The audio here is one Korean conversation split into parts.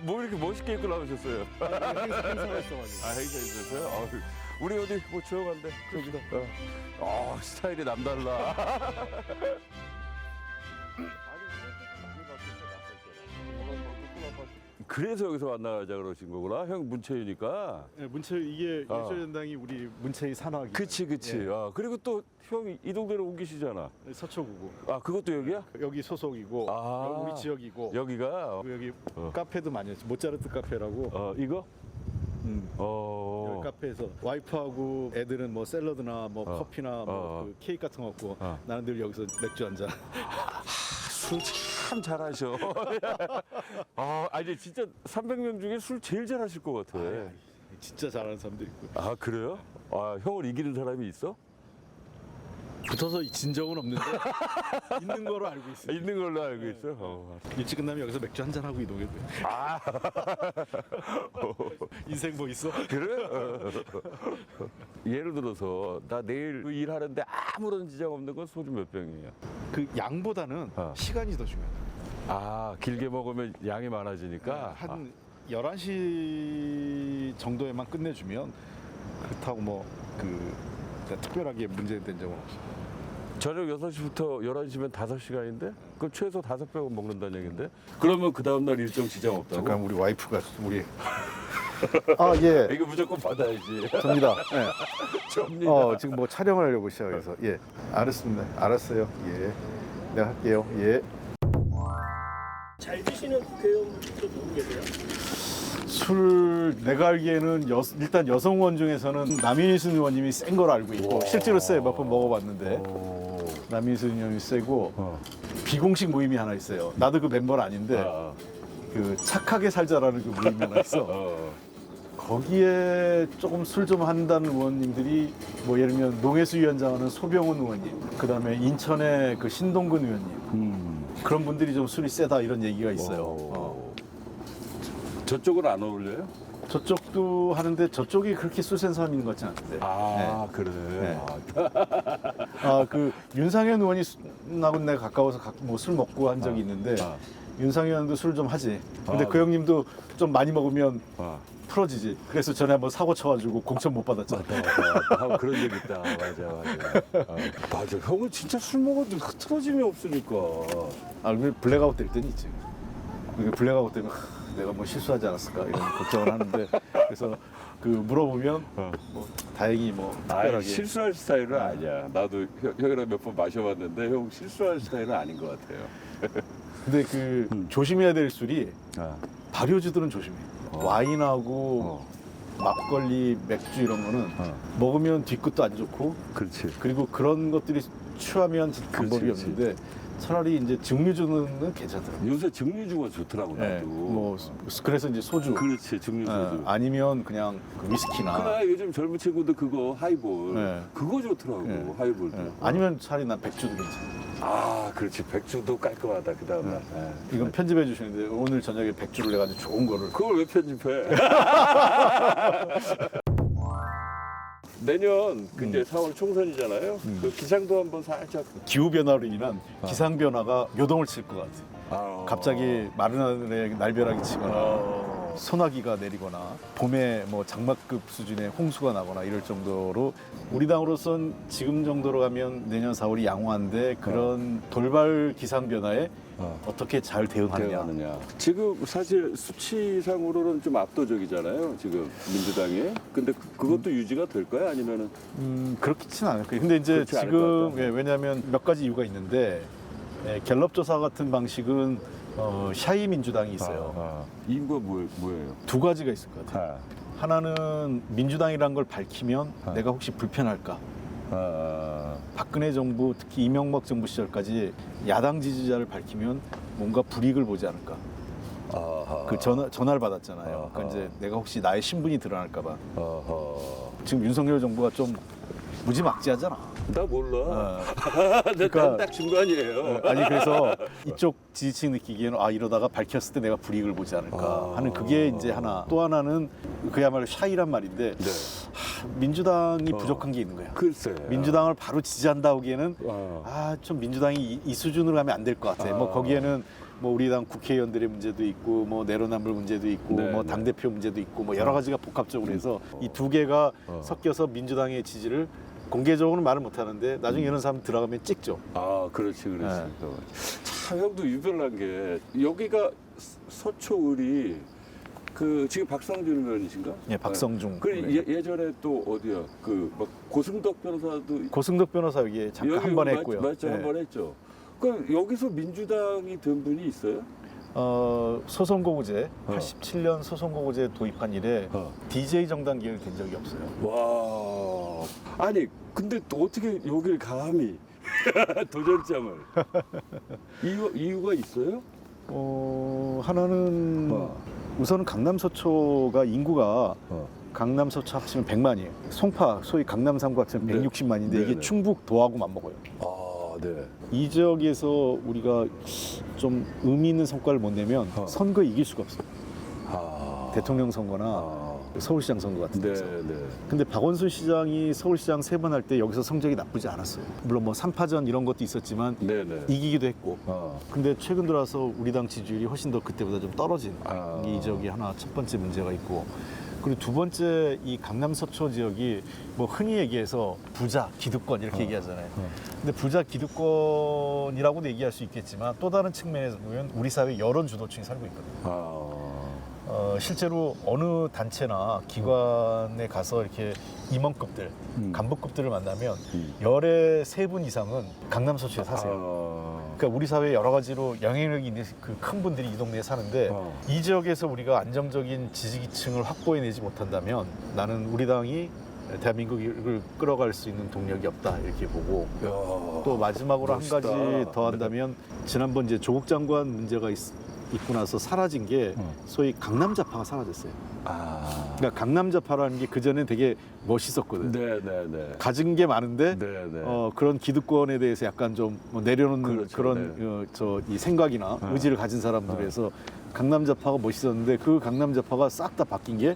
뭐 이렇게 멋있게 입고 나오셨어요? 행사가 있어가지고. 행사 있었어요? 우리 어디 뭐 조용한데? 저기다. 스타일이 남달라. 그래서 여기서 만나자 그러신 거구나. 형 문채이니까. 네, 문채 이게 일조전당이 우리 문채의 산하기. 그치. 예. 그리고 또 형이 이 동네로 옮기시잖아. 서초구고. 그것도 여기야? 여기 소속이고 여기 우리 지역이고. 여기가. 그리고 여기 카페도 많이 했지. 모차르트 카페라고. 이거? 여기 카페에서 와이프하고 애들은 뭐 샐러드나 뭐 커피나 그 케이크 같은 거 먹고 나는 늘 여기서 맥주 한 잔. 술 참 잘하셔. 아니 진짜 300명 중에 술 제일 잘하실 것 같아. 진짜 잘하는 사람도 있고. 그래요? 형을 이기는 사람이 있어? 붙어서 진 적은 없는데 있는 거로 알고 있어요. 있는 걸로 알고 있어. 일찍 끝나면 여기서 맥주 한 잔 하고 이동해 돼. 인생 뭐 있어? 그래? 예를 들어서 나 내일 일하는데 아무런 지장 없는 건 소주 몇 병이에요? 그 양보다는 시간이 더 중요하다. 길게 먹으면 양이 많아지니까. 한 11시 정도에만 끝내주면 그렇다고 뭐 특별하게 문제된 적은 없어. 저녁 6시부터 11시면 5시간인데? 그럼 최소 5병은 먹는다는 얘긴데? 그러면 그 다음날 일정 지장 없다고? 잠깐 우리 와이프가 우리 예. 이거 무조건 받아야지. 접니다. 네. 접니다. 지금 뭐 촬영을 하려고 시작해서 예. 알았습니다. 알았어요. 예. 내가 할게요. 예. 잘 드시는 국회의원분들도 누구 계세요? 술 내가 알기에는 일단 여성 의원 중에서는 남인순 의원님이 센 걸 알고 있고 실제로 세 몇 번 먹어봤는데 남인순 의원이 세고 비공식 모임이 하나 있어요. 나도 그 멤버는 아닌데 그 착하게 살자라는 그 모임이 하나 있어. 거기에 조금 술 좀 한다는 의원님들이 뭐 예를 들면 농해수 위원장하는 소병훈 의원님, 그 다음에 인천의 그 신동근 의원님 그런 분들이 좀 술이 세다 이런 얘기가 있어요. 저쪽은 안 어울려요? 저쪽도 하는데 저쪽이 그렇게 술 센 사람 있는 것 같지 않은데. 그래. 네. 그 윤상현 의원이하고 내가 가까워서 뭐 술 먹고 한 적이 있는데 윤상현 의원도 술 좀 하지. 근데 그 형님도 좀 많이 먹으면 풀어지지. 그래서 전에 한번 사고 쳐가지고 공천 못 받았잖아. 맞아. 그런 적 있다. 맞아. 맞아. 형은 진짜 술 먹어도 흐트러짐이 없으니까. 왜 블랙아웃 될 때는 있지. 블랙아웃 되면 내가 뭐 실수하지 않았을까 이런 걱정을 하는데 그래서 그 물어보면 뭐 다행히 뭐 특별하게 실수할 스타일은 아니야. 나도 형이랑 몇 번 마셔봤는데 형 실수할 스타일은 아닌 것 같아요. 근데 조심해야 될 술이 발효주들은 조심해. 와인하고 막걸리, 맥주 이런 거는 먹으면 뒤끝도 안 좋고 그렇지. 그리고 그런 것들이 취하면 방법이 그렇지. 없는데 차라리 이제 증류주는 괜찮더라고요. 요새 증류주가 좋더라고 나도. 네, 그래서 이제 소주. 그렇지 증류주. 아니면 그냥 그 위스키나. 요즘 젊은 친구들 그거 하이볼. 네. 그거 좋더라고. 네. 하이볼도. 아니면 차라리 난 백주도 괜찮아. 그렇지. 백주도 깔끔하다. 그 다음에. 이건 편집해 주시는데 오늘 저녁에 백주를 내가지고 좋은 거를. 그걸 왜 편집해? 내년 이제 4월 총선이잖아요. 그 기상도 한번 살짝. 기후 변화로 인한 기상 변화가 요동을 칠 것 같아. 갑자기 마른 하늘에 날벼락이 치거나 소나기가 내리거나 봄에 뭐 장마급 수준의 홍수가 나거나 이럴 정도로 우리 당으로선 지금 정도로 가면 내년 4월이 양호한데 그런 돌발 기상 변화에 어떻게 잘 대응하느냐. 지금 사실 수치상으로는 좀 압도적이잖아요. 지금 민주당이. 근데 그것도 유지가 될 거야? 아니면은? 그렇지는 않을 거예요. 근데 이제 지금 왜냐하면 몇 가지 이유가 있는데 갤럽 조사 같은 방식은 샤이 민주당이 있어요. 이유가 뭐예요? 두 가지가 있을 것 같아요. 하나는 민주당이란 걸 밝히면 내가 혹시 불편할까? 박근혜 정부 특히 이명박 정부 시절까지 야당 지지자를 밝히면 뭔가 불이익을 보지 않을까? 그 전화를 받았잖아요. 그러니까 이제 내가 혹시 나의 신분이 드러날까 봐. 지금 윤석열 정부가 좀 무지막지하잖아. 나 몰라. 그러니까 딱 중간이에요. 아니 그래서 이쪽 지지층 느끼기에는 이러다가 밝혔을 때 내가 불이익을 보지 않을까 하는 그게 이제 하나. 또 하나는 그야말로 샤이란 말인데 민주당이 부족한 게 있는 거야. 글쎄. 민주당을 바로 지지한다 하기에는 좀 민주당이 이 수준으로 가면 안 될 것 같아. 뭐 거기에는 뭐 우리 당 국회의원들의 문제도 있고 뭐 내로남불 문제도 있고 네, 뭐 네. 당대표 문제도 있고 뭐 여러 가지가 복합적으로 해서 이 두 개가 섞여서 민주당의 지지를 공개적으로는 말을 못 하는데 나중에 이런 사람 들어가면 찍죠. 아, 그렇지. 네. 참 형도 유별난 게 여기가 서초을이 그 지금 박성준 의원이신가? 예, 박성중. 그 네. 예전에 또 어디야? 그 막 고승덕 변호사도 고승덕 변호사 여기 잠깐 한 번 했고요. 맞죠, 네. 한 번 했죠. 그 여기서 민주당이 든 분이 있어요? 소선거구제 87년 소선거구제 도입한 이래 DJ 정당 기획이 된 적이 없어요. 와, 아니 근데 또 어떻게 여길 감히 도전장을 이유가 있어요? 하나는 우선은 강남 서초가 인구가 강남 서초 합치면 100만이에요. 송파 소위 강남 3구 합치면 네. 160만인데 네, 이게 네. 충북 도하고 맞먹어요. 아, 네. 이 지역에서 우리가 좀 의미 있는 성과를 못 내면 선거 이길 수가 없어요. 아, 대통령 선거나 아, 서울시장 선거 같은 네, 데서. 네. 근데 박원순 시장이 서울시장 3번 할 때 여기서 성적이 나쁘지 않았어요. 물론 뭐 3파전 이런 것도 있었지만 네, 네. 이기기도 했고. 아, 근데 최근 들어서 우리 당 지지율이 훨씬 더 그때보다 좀 떨어진 아. 이 지역이 하나 첫 번째 문제가 있고, 그리고 두 번째 이 강남 서초 지역이 뭐 흔히 얘기해서 부자 기득권 이렇게 얘기하잖아요. 근데 부자 기득권이라고도 얘기할 수 있겠지만 또 다른 측면에서 보면 우리 사회 여론 주도층이 살고 있거든요. 아, 실제로 어느 단체나 기관에 가서 이렇게 임원급들, 간부급들을 만나면 열의 3분 이상은 강남 서초에 사세요. 아, 그러니까 우리 사회에 여러 가지로 영향력이 있는 그 큰 분들이 이 동네에 사는데 이 지역에서 우리가 안정적인 지지기층을 확보해내지 못한다면 나는 우리 당이 대한민국을 끌어갈 수 있는 동력이 없다 이렇게 보고, 야, 또 마지막으로 멋있다. 한 가지 더 한다면 지난번 이제 조국 장관 문제가 있고 나서 사라진 게 소위 강남좌파가 사라졌어요. 아, 그러니까 강남좌파라는 게 그전에 되게 멋있었거든. 네, 네, 네. 가진 게 많은데 네, 네. 그런 기득권에 대해서 약간 좀뭐 내려놓는 그렇죠, 그런 이 생각이나 네. 의지를 가진 사람들에서 강남좌파가 멋있었는데 그 강남좌파가 싹 다 바뀐 게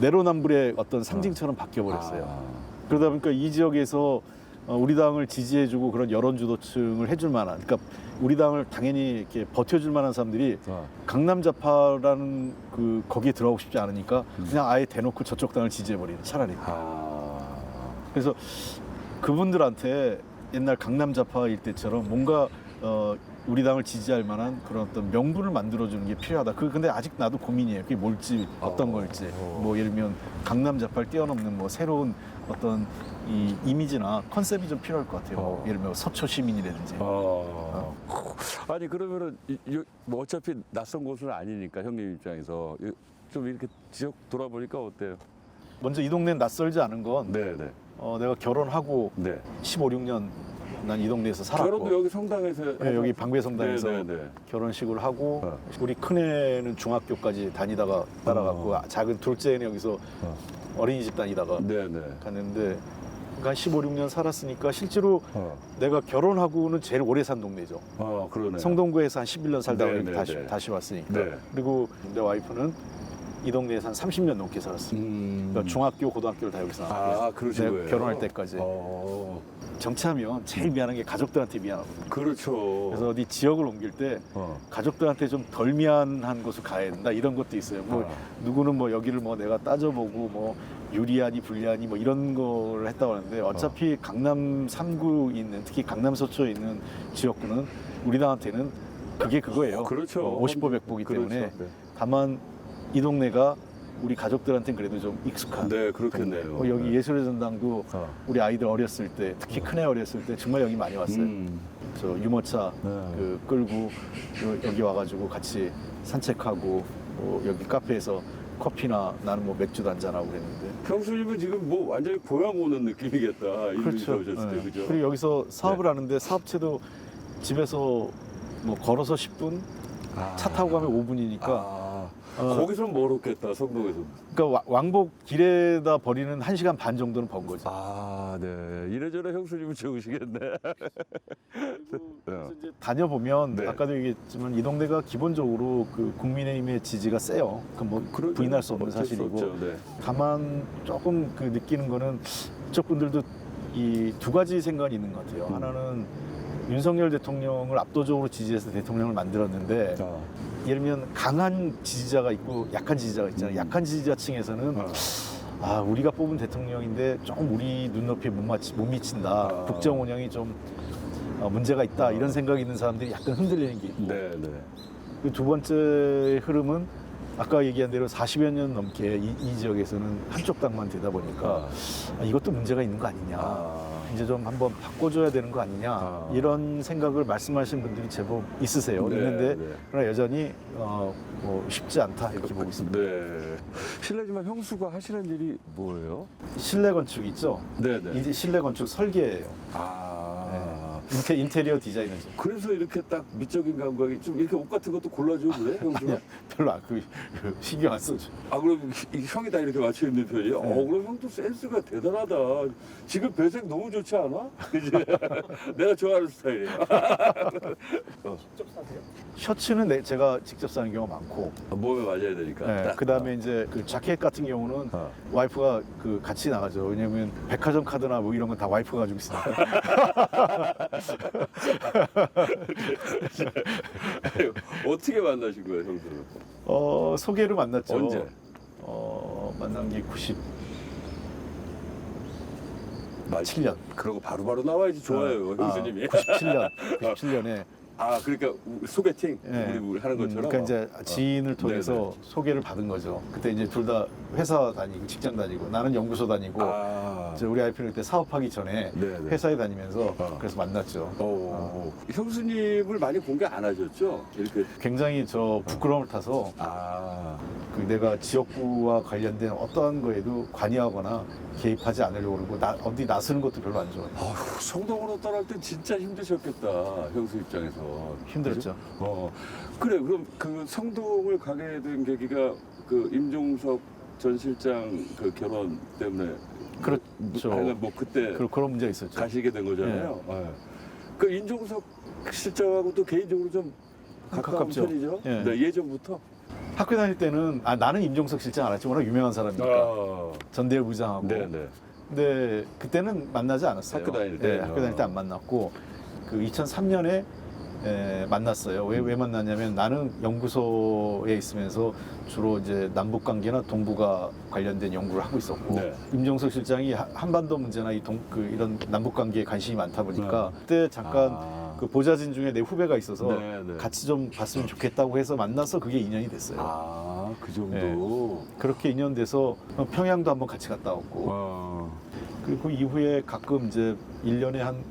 내로남불의 어떤 상징처럼 바뀌어버렸어요. 아, 그러다 보니까 이 지역에서 우리 당을 지지해주고 그런 여론주도층을 해줄 만한, 그러니까 우리 당을 당연히 이렇게 버텨줄 만한 사람들이 강남좌파라는 그 거기에 들어가고 싶지 않으니까 그냥 아예 대놓고 저쪽 당을 지지해버리는, 차라리. 아, 그래서 그분들한테 옛날 강남좌파일 때처럼 뭔가 우리 당을 지지할 만한 그런 어떤 명분을 만들어주는 게 필요하다. 근데 아직 나도 고민이에요. 그게 뭘지, 어떤 걸지. 뭐 예를 들면 강남좌파를 뛰어넘는 뭐 새로운 어떤 이 이미지나 컨셉이 좀 필요할 것 같아요. 뭐 예를 들면 서초 시민이라든지. 아니 그러면은 뭐 어차피 낯선 곳은 아니니까 형님 입장에서 좀 이렇게 지역 돌아보니까 어때요? 먼저 이 동네는 낯설지 않은 건 네, 네, 내가 결혼하고 네. 15, 16년 난 이 동네에서 살았고. 결혼도 여기 성당에서 네, 여기 방배성당에서 네, 네, 네. 결혼식을 하고 우리 큰애는 중학교까지 다니다가 따라갔고 작은 둘째는 여기서 어린이집 다니다가 네, 네. 갔는데, 그러니까 한 15, 16년 살았으니까 실제로 내가 결혼하고는 제일 오래 산 동네죠. 그러네. 성동구에서 한 11년 살다가 네, 여기 네, 다시 왔으니까. 네. 그리고 내 와이프는 이 동네에서 한 30년 넘게 살았어요. 그러니까 중학교, 고등학교를 다 여기서 나왔고 그러신 내가 거예요? 결혼할 때까지. 정치하면 제일 미안한 게 가족들한테 미안하거든요. 그렇죠. 그래서 어디 지역을 옮길 때 가족들한테 좀 덜 미안한 곳을 가야 된다, 이런 것도 있어요. 뭐 누구는 뭐 여기를 뭐 내가 따져보고 뭐 유리하니 불리하니 뭐 이런 걸 했다고 하는데 어차피 강남 3구 있는, 특히 강남 서초에 있는 지역구는 우리 당한테는 그게 그거예요. 그렇죠. 50보 100보기 때문에. 그렇죠. 네. 다만 이 동네가 우리 가족들한테는 그래도 좀 익숙한. 네, 그렇겠네요. 여기 네. 예술의 전당도 우리 아이들 어렸을 때, 특히 큰애 어렸을 때 정말 여기 많이 왔어요. 저 유모차 그 끌고 여기 와가지고 같이 산책하고 여기 카페에서 커피나 나는 뭐 맥주도 한잔하고 그랬는데. 형수님은 지금 뭐 완전히 고향 오는 느낌이겠다. 그렇죠. 오셨을 때, 그죠? 그리고 여기서 사업을 하는데 사업체도 집에서 뭐 걸어서 10분, 차 타고 가면 5분이니까. 거기서 멀었겠다, 성동에서. 그러니까 왕복 길에다 버리는 1시간 반 정도는 번 거죠. 네. 이래저래 형수님은 좋으시겠네. 그래서 이제 다녀보면 네. 아까도 얘기했지만 이 동네가 기본적으로 그 국민의힘의 지지가 세요. 그 뭐 부인할 수 없는 어쩔 수 사실이고. 없죠. 네. 다만 조금 그 느끼는 거는 이쪽 분들도 이 두 가지 생각이 있는 것 같아요. 하나는 윤석열 대통령을 압도적으로 지지해서 대통령을 만들었는데 예를 들면 강한 지지자가 있고 약한 지지자가 있잖아요. 약한 지지자층에서는 우리가 뽑은 대통령인데 좀 우리 눈높이에 못 미친다. 국정 운영이 좀 문제가 있다. 이런 생각이 있는 사람들이 약간 흔들리는 게 있고 네, 네. 그 두 번째 흐름은 아까 얘기한 대로 40여 년 넘게 이 지역에서는 한쪽 당만 되다 보니까 이것도 문제가 있는 거 아니냐. 이제 좀 한번 바꿔줘야 되는 거 아니냐. 이런 생각을 말씀하시는 분들이 제법 있으세요. 네, 있는데 네. 그러나 여전히 뭐 쉽지 않다 이렇게 보고 있습니다. 네. 실례지만 형수가 하시는 일이 뭐예요? 실내 건축 있죠? 네, 네. 이제 실내 건축 설계예요. 인테리어 디자이너죠. 그래서 이렇게 딱 미적인 감각이 좀 이렇게 옷 같은 것도 골라주고 그래, 형수가? 별로 신경 안 써죠. 그럼 형이 다 이렇게 맞춰 입는 편이에요? 그럼 형도 센스가 대단하다. 지금 배색 너무 좋지 않아? 그지? 내가 좋아하는 스타일이에요. 직접 사세요? 셔츠는 제가 직접 사는 경우가 많고, 몸에 맞아야 되니까. 그 다음에 이제 그 자켓 같은 경우는 와이프가 같이 나가죠. 왜냐면 백화점 카드나 뭐 이런 건 다 와이프가 가지고 있으니까. 어떻게 만나신 거예요, 형수는? 소개로 만났죠. 언제? 만난 게 97년. 그러고 바로바로 나와야지 좋아요, 형수님이. 97년에. 그러니까 소개팅 우리 하는 것처럼. 그러니까 이제 지인을 통해서 네네. 소개를 받은 거죠. 그때 이제 둘 다 회사 다니고 직장 다니고 나는 연구소 다니고 이제 우리 아이피는 그때 사업하기 전에 네네. 회사에 다니면서 그래서 만났죠. 형수님을 많이 공개 안 하셨죠? 이렇게. 굉장히 저 부끄러움을 타서 내가 지역구와 관련된 어떠한 거에도 관여하거나 개입하지 않으려고 그러고 어디 나서는 것도 별로 안 좋아해요. 성동으로 떠날 때 진짜 힘드셨겠다, 형수 입장에서. 힘들었죠. 그죠? 그래, 그럼 그 성동을 가게 된 계기가 그 임종석 전 실장 그 결혼 때문에. 그렇죠. 뭐 그때 그런 문제가 있었죠. 가시게 된 거잖아요. 그 임종석 실장하고 또 개인적으로 좀 가까운 가깝죠. 편이죠? 예. 네, 예전부터. 학교 다닐 때는 나는 임종석 실장 알았지. 워낙 유명한 사람이니까. 전대일 부장하고. 네네. 근데 그때는 만나지 않았어요. 학교 다닐 때? 학교 다닐 때 안 만났고 2003년에 만났어요. 왜 만났냐면 나는 연구소에 있으면서 주로 이제 남북 관계나 동북아 관련된 연구를 하고 있었고 네. 임종석 실장이 한반도 문제나 이런 남북 관계에 관심이 많다 보니까 그때 잠깐 그 보좌진 중에 내 후배가 있어서 같이 좀 봤으면 좋겠다고 해서 만나서 그게 인연이 됐어요. 그 정도. 그렇게 인연돼서 평양도 한번 같이 갔다 왔고 그리고 그 이후에 가끔 이제 1년에 한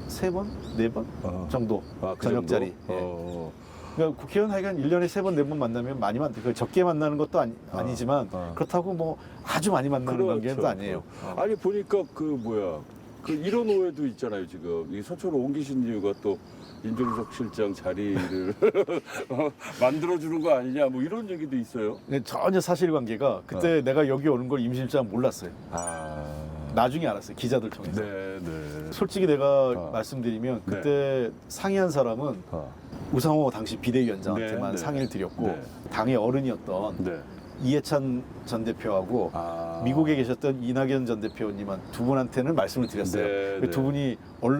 세 번? 네 번 정도 그 저녁 자리. 정도? 그러니까 국회의원 하여간 1년에 세 번, 네 번 만나면 많이 적게 만나는 것도 아니지만 그렇다고 뭐 아주 많이 만나는 관계는 또 아니에요. 아니 보니까 그 이런 오해도 있잖아요 지금. 이 서초로 옮기신 이유가 또 임종석 실장 자리를 만들어주는 거 아니냐 뭐 이런 얘기도 있어요. 근데 전혀 사실관계가 그때 내가 여기 오는 걸 임 실장 몰랐어요. 나중에 알았어요. 기자들 통해서. 네. 솔직히 내가 말씀드리면 그때 상의한 사람은 우상호 당시 비대위원장한테만 상의를 드렸고 당의 어른이었던 이해찬 전 대표하고 미국에 계셨던 이낙연 전 대표님한 두 분한테는 말씀을 드렸어요. 두 분이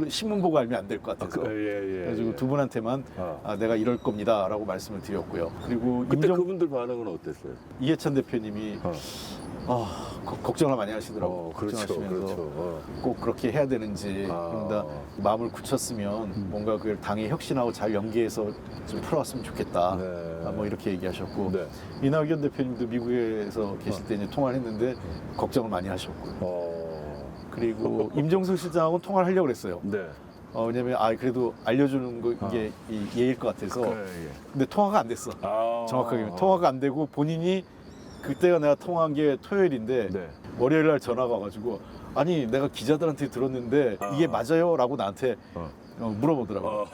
신문 보고 알면 안 될 것 같아서 그래가지고 두 분한테만 내가 이럴 겁니다라고 말씀을 드렸고요. 그리고 그때 그분들 반응은 어땠어요? 이해찬 대표님이 걱정을 많이 하시더라고요. 걱정하시면서 꼭 그렇게 해야 되는지 그런다 마음을 굳혔으면 뭔가 그걸 당에 혁신하고 잘 연계해서 좀 풀어왔으면 좋겠다. 뭐 이렇게 얘기하셨고 이낙연 대표님도 미국에서 계실 때 이제 통화를 했는데 걱정을 많이 하셨고요. 그리고 임종석 실장하고는 통화를 하려고 그랬어요. 왜냐면 그래도 알려주는 게 예일 것 같아서. 근데 통화가 안 됐어. 정확하게 통화가 안 되고 본인이 그때가 내가 통화한 게 토요일인데 월요일 날 전화가 와가지고 아니 내가 기자들한테 들었는데 이게 맞아요? 라고 나한테 물어보더라고요.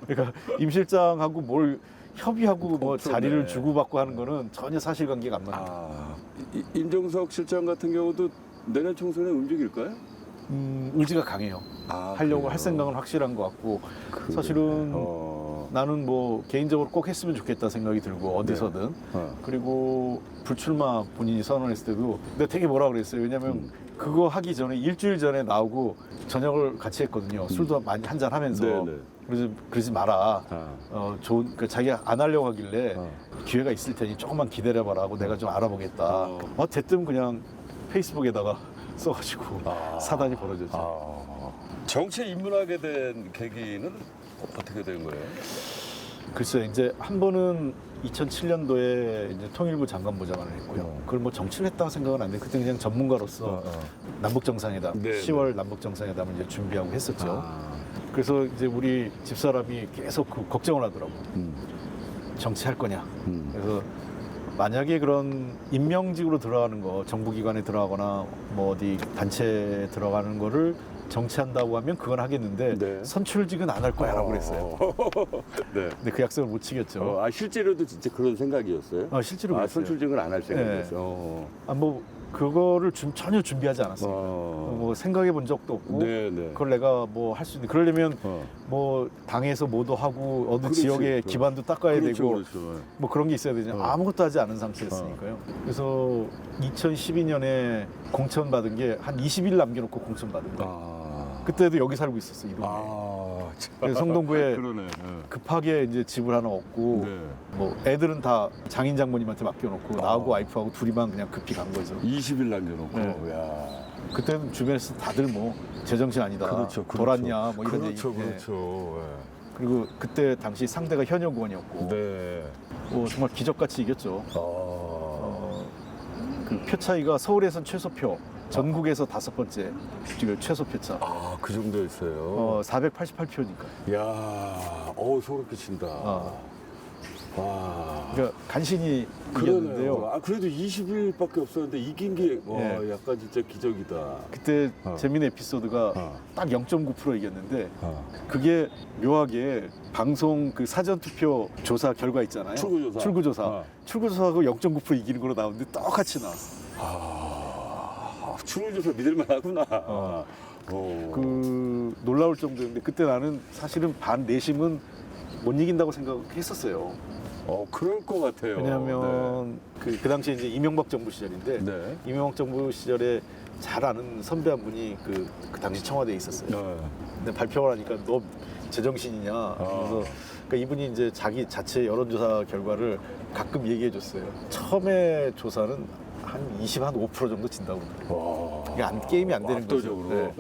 그러니까 임 실장하고 뭘 협의하고 뭐 자리를 주고받고 하는 거는 전혀 사실관계가 안 맞아요. 임종석 실장 같은 경우도 내년 총선에 움직일까요? 의지가 강해요. 하려고 할 생각은 확실한 것 같고 사실은 나는 뭐 개인적으로 꼭 했으면 좋겠다 생각이 들고 어디서든 그리고 불출마 본인이 선언했을 때도 내가 되게 뭐라 그랬어요. 왜냐면 그거 하기 전에 일주일 전에 나오고 저녁을 같이 했거든요. 술도 많이 한잔 하면서 네네. 그래서 그러지 마라. 좋은 그 자기가 안 하려고 하길래 기회가 있을 테니 조금만 기다려봐라 하고 내가 좀 알아보겠다. 대뜸 그냥 페이스북에다가 써가지고 사단이 벌어졌죠. 정치에 입문하게 된 계기는 어떻게 된 거예요? 글쎄 이제 한 번은 2007년도에 이제 통일부 장관보좌관을 했고요. 그걸 뭐 정치를 했다고 생각은 안 돼. 그때 그냥 전문가로서 남북 정상회담, 네, 10월 남북 정상회담을 이제 준비하고 했었죠. 그래서 이제 우리 집사람이 계속 그 걱정을 하더라고. 정치할 거냐. 그래서 만약에 그런 임명직으로 들어가는 거, 정부기관에 들어가거나 뭐 어디 단체에 들어가는 거를 정치한다고 하면 그건 하겠는데 네. 선출직은 안 할 거야라고 그랬어요. 네. 근데 그 약속을 못 지켰죠. 실제로도 진짜 그런 생각이었어요? 실제로 그랬어요. 선출직을 안 할 생각이었어요. 뭐 그거를 전혀 준비하지 않았어요. 뭐 생각해 본 적도 없고 네네. 그걸 내가 뭐 할 수 있는 그러려면 뭐 당에서 뭐도 하고 어느 그렇지. 지역의 기반도 닦아야 그렇죠, 되고 그렇죠. 뭐 그런 게 있어야 되잖아요. 아무것도 하지 않은 상태였으니까요. 그래서 2012년에 공천 받은 게 한 20일 남겨놓고 공천 받은 거예요. 그때도 여기 살고 있었어 이 동네. 그래서 성동구에 그러네. 급하게 이제 집을 하나 얻고 네. 뭐 애들은 다 장인 장모님한테 맡겨놓고 나하고 와이프하고 둘이만 그냥 급히 간 거죠. 20일 남겨놓고. 네. 야. 그때는 주변에서 다들 뭐 제정신 아니다. 그렇죠. 돌았냐 뭐 이런 그렇죠, 얘기. 그렇죠. 그리고 그때 당시 상대가 현역 의원이었고 네. 뭐 정말 기적같이 이겼죠. 그 표 차이가 서울에선 최소표, 전국에서 5번째 지금 최소표차. 그 정도였어요. 488표니까. 야, 소름 끼친다. 와. 그러니까 간신히 이겼는데요. 그래도 20일밖에 없었는데 이긴 게 약간 진짜 기적이다. 그때 재미있는 에피소드가 딱 0.9% 이겼는데 그게 묘하게 방송 그 사전투표 조사 결과 있잖아요. 출구조사. 출구조사하고 0.9% 이기는 걸로 나오는데 똑같이 나왔어. 출구조사 믿을만 하구나. 그 놀라울 정도였는데 그때 나는 사실은 반 내심은 못 이긴다고 생각했었어요. 그럴 것 같아요. 왜냐하면 그 당시에 이제 이명박 정부 시절인데 이명박 정부 시절에 잘 아는 선배 한 분이 그 당시 청와대에 있었어요. 근데 발표를 하니까 너 제정신이냐. 그래서 그러니까 이분이 이제 자기 자체 여론조사 결과를 가끔 얘기해 줬어요. 처음에 조사는 한 5% 정도 진다고 그러더라고요. 게임이 안 되는 거죠.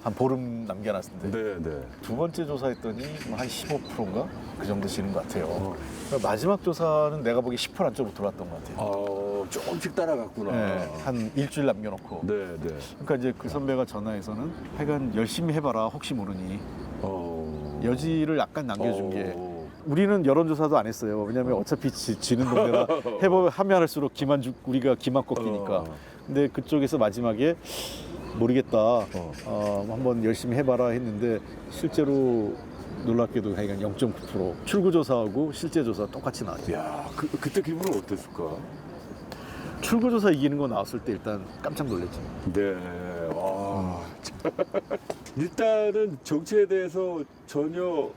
한 보름 남겨놨는데 두 번째 조사했더니 한 15%인가 그 정도 지는 것 같아요. 그러니까 마지막 조사는 내가 보기에 10% 안쪽으로 들어왔던 것 같아요. 조금씩 따라갔구나. 한 일주일 남겨놓고. 그러니까 이제 그 선배가 전화해서는 하여간 열심히 해봐라 혹시 모르니 여지를 약간 남겨준 게. 우리는 여론조사도 안 했어요. 왜냐하면 어차피 지는 동네라 하면 할수록 우리가 기만 꺾이니까. 근데 그쪽에서 마지막에 모르겠다. 한번 열심히 해봐라 했는데 실제로 놀랍게도 하여간 0.9% 출구조사하고 실제조사 똑같이 나왔죠. 야, 그때 기분은 어땠을까? 출구조사 이기는 거 나왔을 때 일단 깜짝 놀랐죠. 네. 일단은 정치에 대해서 전혀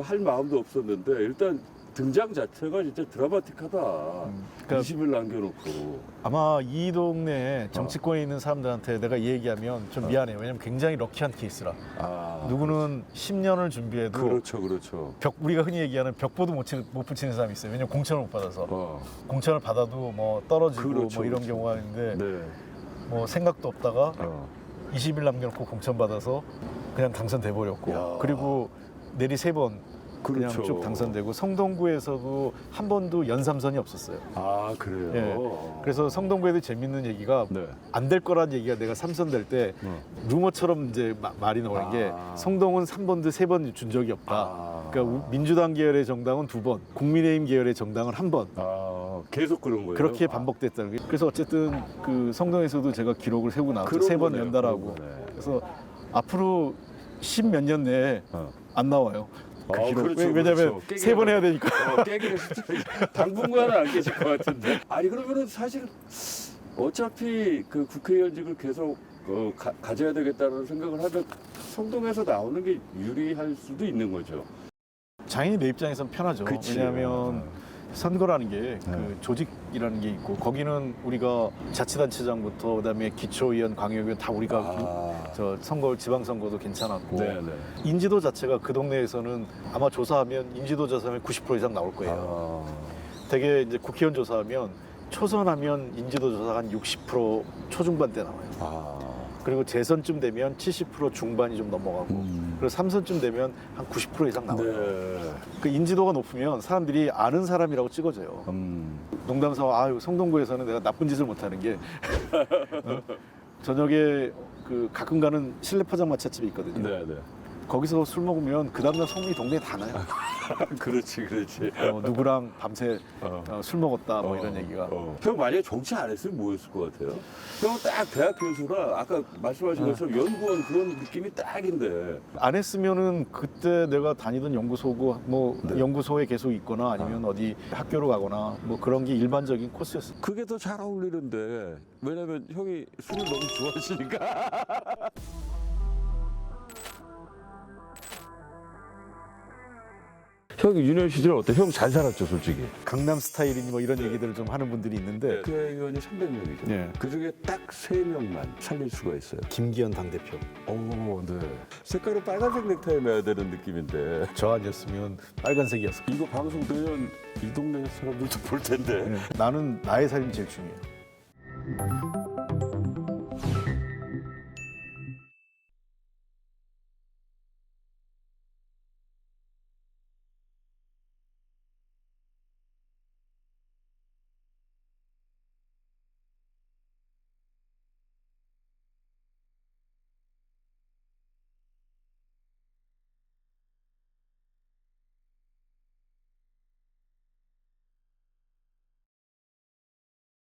할 마음도 없었는데 일단 등장 자체가 진짜 드라마틱하다. 그러니까 20일 남겨놓고. 아마 이 동네에 정치권에 있는 사람들한테 내가 이 얘기하면 좀 미안해요. 왜냐면 굉장히 럭키한 케이스라. 누구는 10년을 준비해도 그렇죠. 우리가 흔히 얘기하는 벽보도 못 붙이는 사람이 있어요. 왜냐면 공천을 못 받아서. 공천을 받아도 뭐 떨어지고 뭐 이런 경우가 있는데 뭐 생각도 없다가 20일 남겨놓고 공천 받아서 그냥 당선돼 버렸고 그리고 내리 3번 그냥 쭉 당선되고 성동구에서도 한 번도 연삼선이 없었어요. 그래요? 그래서 성동구에도 재밌는 얘기가 안 될 거란 얘기가 내가 3선 될 때 루머처럼 이제 말이 나오는 게 성동은 3번도 3번 준 적이 없다. 그러니까 민주당 계열의 정당은 2번, 국민의힘 계열의 정당은 1번. 계속 그런 거예요? 그렇게 반복됐다는 거예요. 그래서 어쨌든 그 성동에서도 제가 기록을 세우고 나왔죠. 3번 연달하고. 그래서 앞으로 10몇 년 내에 안 나와요. 왜냐면 3번 해야 되니까. 깨기는 당분간은 안 깨질 것 같은데. 그러면은 사실 어차피 그 국회의원직을 계속 가져야 되겠다는 생각을 하면 성동에서 나오는 게 유리할 수도 있는 거죠. 장애인 내 입장에선 편하죠. 그치. 왜냐하면 선거라는 게 그 조직이라는 게 있고 거기는 우리가 자치단체장부터 그다음에 기초의원, 광역의원 다 우리가 저 선거 지방선거도 괜찮았고 네네. 인지도 자체가 그 동네에서는 아마 조사하면 인지도 조사하면 90% 이상 나올 거예요. 되게 이제 국회의원 조사하면 초선하면 인지도 조사가 한 60% 초중반대 나와요. 그리고 재선쯤 되면 70% 중반이 좀 넘어가고 그리고 3선쯤 되면 한 90% 이상 나와요. 네. 그 인지도가 높으면 사람들이 아는 사람이라고 찍어줘요. 농담삼아 아유 성동구에서는 내가 나쁜 짓을 못하는 게 저녁에 그 가끔 가는 실내 포장 마차집이 있거든요. 네네. 거기서 술 먹으면 그 다음날 소문이 동네에 다 나요. 그렇지, 그렇지. 누구랑 밤새 술 먹었다 뭐 이런 얘기가. 형 만약에 정치 안 했으면 뭐였을 것 같아요? 형은 딱 대학 교수라 아까 말씀하신 것처럼 연구원 그런 느낌이 딱인데. 안 했으면은 그때 내가 다니던 연구소고 뭐 연구소에 계속 있거나 아니면 어디 학교로 가거나 뭐 그런 게 일반적인 코스였어요. 그게 더 잘 어울리는데 왜냐면 형이 술을 너무 좋아하시니까. 형이 유년 시절 어때? 형 잘 살았죠, 솔직히. 강남 스타일이니 뭐 이런 얘기들을 좀 하는 분들이 있는데 국회의원이 300명이죠. 네. 그 중에 딱 3명만 살릴 수가 있어요. 김기현 당대표 오, 네. 색깔은 빨간색 넥타이 매야 되는 느낌인데. 저 아니었으면 빨간색이었을 이거 방송되면 이 동네 사람들도 볼 텐데. 거예요. 나는 나의 삶이 제일 중요해요.